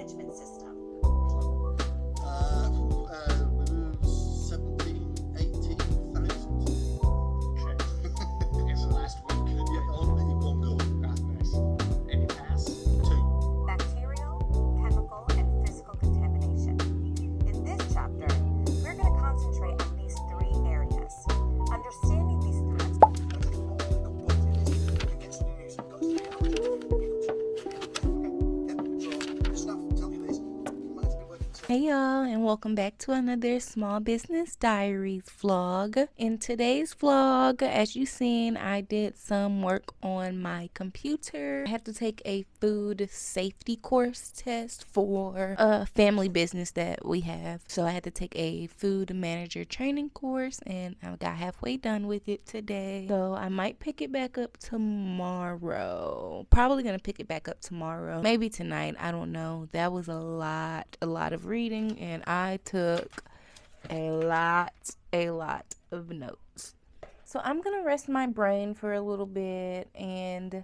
management system? 17, 18,000. Okay. In the last week. Yeah, only one go. Ah, nice. And you pass? 2. Bacterial, chemical, and physical contamination. In this chapter, we're going to concentrate on these 3 areas. Understanding these threats. Hey y'all, and welcome back to another Small Business Diaries vlog. In today's vlog, as you seen, I did some work on my computer. I had to take a food safety course test for a family business that we have. So I had to take a food manager training course, and I got halfway done with it today. So I might pick it back up tomorrow. Probably gonna pick it back up tomorrow. Maybe tonight, I don't know. That was a lot of reading, and I took a lot of notes. So I'm gonna rest my brain for a little bit, and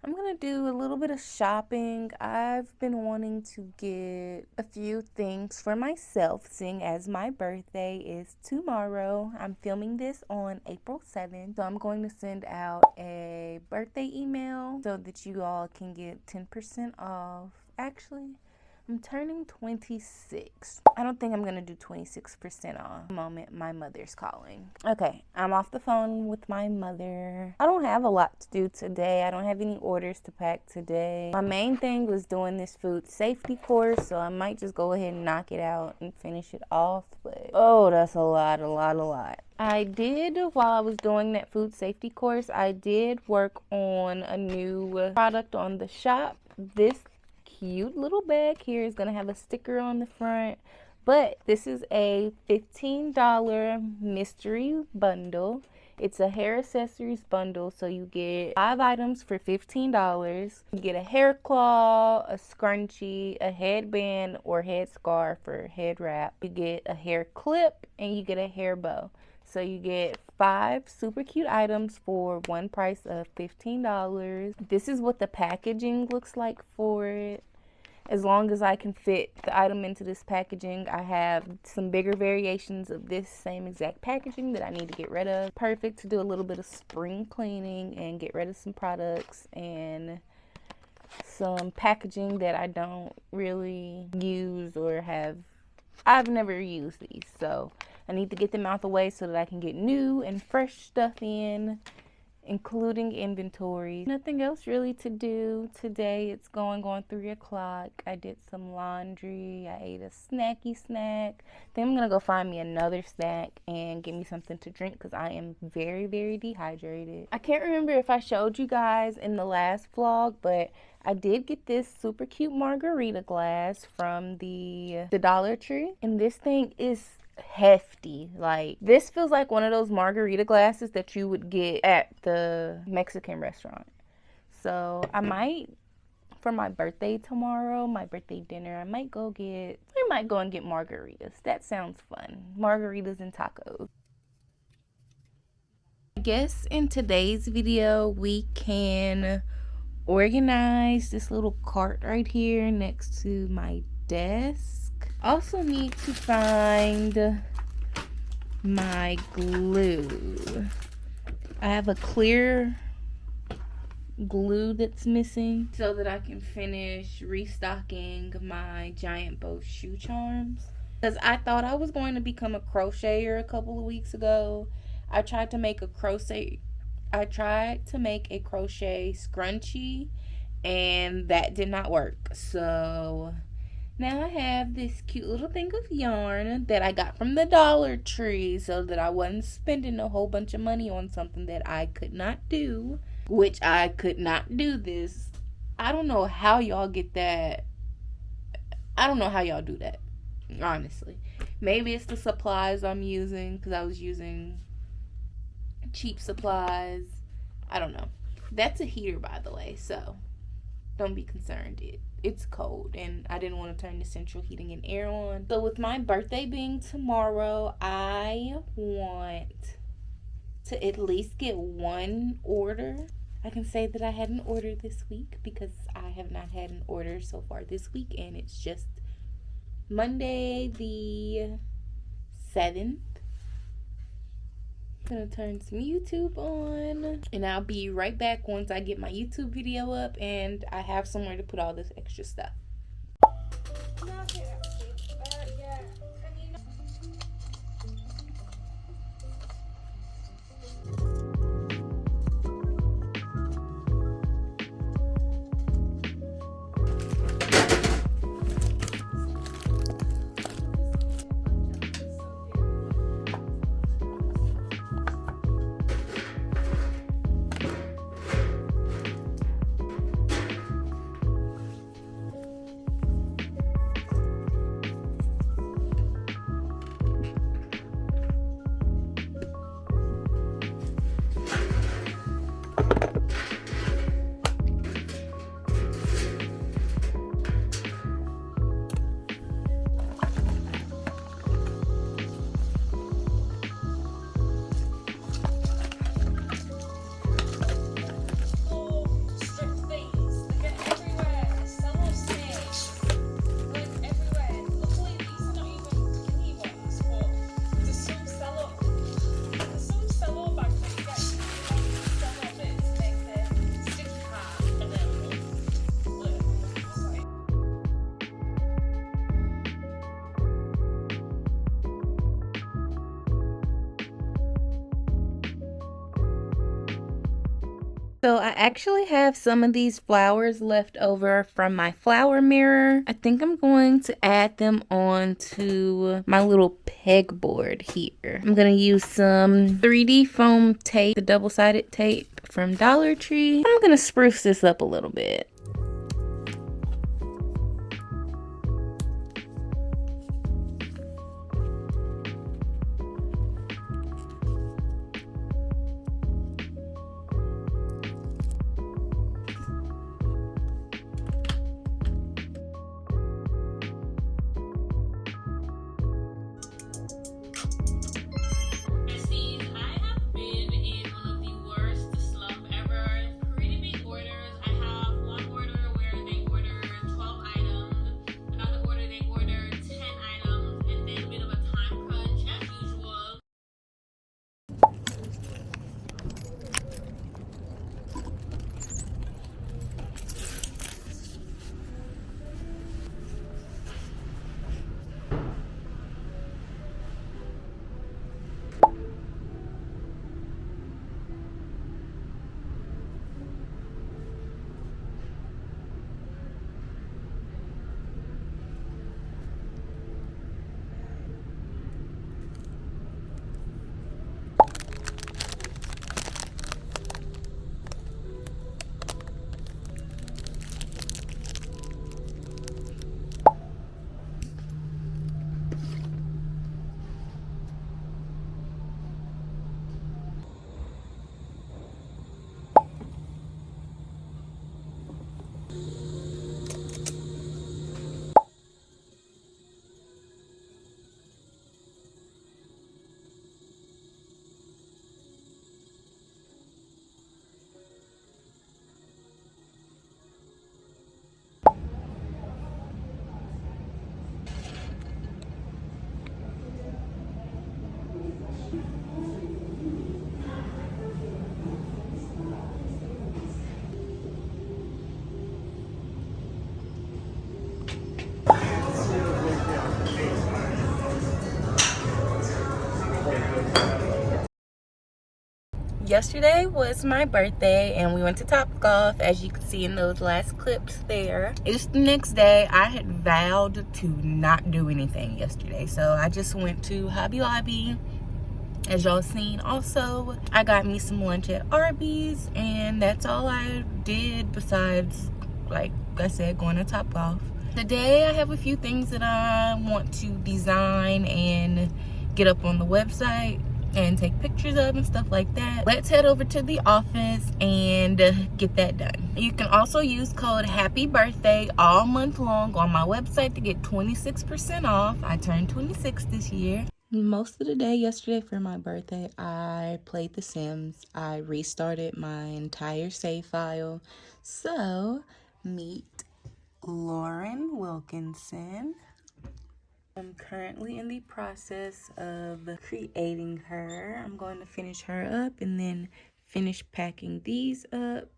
I'm gonna do a little bit of shopping. I've been wanting to get a few things for myself, seeing as my birthday is tomorrow. I'm filming this on April 7th, so I'm going to send out a birthday email so that you all can get 10% off. Actually, I'm turning 26. I don't think I'm going to do 26% off the moment my mother's calling. Okay, I'm off the phone with my mother. I don't have a lot to do today. I don't have any orders to pack today. My main thing was doing this food safety course, so I might just go ahead and knock it out and finish it off. But, oh, that's a lot. I did, while I was doing that food safety course, I did work on a new product on the shop. This cute little bag here is gonna have a sticker on the front, but this is a $15 mystery bundle. It's a hair accessories bundle, so you get 5 items for $15. You get a hair claw, a scrunchie, a headband or head scarf or head wrap. You get a hair clip, and you get a hair bow. So you get 5 super cute items for one price of $15. This is what the packaging looks like for it. As long as I can fit the item into this packaging, I have some bigger variations of this same exact packaging that I need to get rid of. Perfect to do a little bit of spring cleaning and get rid of some products and some packaging that I don't really use or have. I've never used these, so I need to get them out the way so that I can get new and fresh stuff in, including inventory. Nothing else really to do today. It's going on 3 o'clock. I did some laundry. I ate a snacky snack. Then I'm gonna go find me another snack and get me something to drink because I am very dehydrated. I can't remember if I showed you guys in the last vlog, but I did get this super cute margarita glass from the Dollar Tree, and this thing is hefty. Like, this feels like one of those margarita glasses that you would get at the Mexican restaurant. So I might, for my birthday tomorrow, my birthday dinner, I might go and get margaritas. That sounds fun. Margaritas and tacos. I guess in today's video we can organize this little cart right here next to my desk. Also need to find my glue. I have a clear glue that's missing so that I can finish restocking my giant bow shoe charms. Because I thought I was going to become a crocheter a couple of weeks ago. I tried to make a crochet scrunchie, and that did not work. So now I have this cute little thing of yarn that I got from the Dollar Tree so that I wasn't spending a whole bunch of money on something that I could not do, which I could not do this. I don't know how y'all get that. I don't know how y'all do that, honestly. Maybe it's the supplies I'm using, because I was using cheap supplies. I don't know. That's a heater, by the way, so don't be concerned. It's cold, and I didn't want to turn the central heating and air on. So with my birthday being tomorrow, I want to at least get one order I can say that I had an order this week because I have not had an order so far this week, and it's just Monday the 7th. I'm gonna turn some YouTube on, and I'll be right back once I get my YouTube video up and I have somewhere to put all this extra stuff. So I actually have some of these flowers left over from my flower mirror. I think I'm going to add them onto my little pegboard here. I'm going to use some 3D foam tape, the double-sided tape from Dollar Tree. I'm going to spruce this up a little bit. Yesterday was my birthday and we went to Topgolf, as you can see in those last clips there. It's the next day. I had vowed to not do anything yesterday, so I just went to Hobby Lobby, as y'all seen. Also, I got me some lunch at Arby's, and that's all I did besides, like I said, going to Topgolf. Today I have a few things that I want to design and get up on the website and take pictures of and stuff like that. Let's head over to the office and get that done. You can also use code Happy Birthday all month long on my website to get 26% off. I turned 26 this year. Most of the day yesterday for my birthday, I played The Sims. I restarted my entire save file. So, meet Lauren Wilkinson. I'm currently in the process of creating her. I'm going to finish her up and then finish packing these up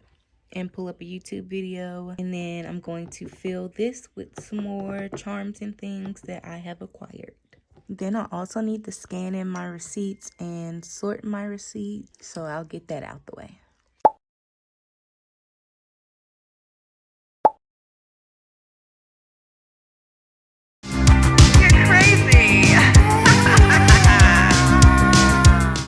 and pull up a YouTube video. And then I'm going to fill this with some more charms and things that I have acquired. Then I also need to scan in my receipts and sort my receipts, so I'll get that out the way.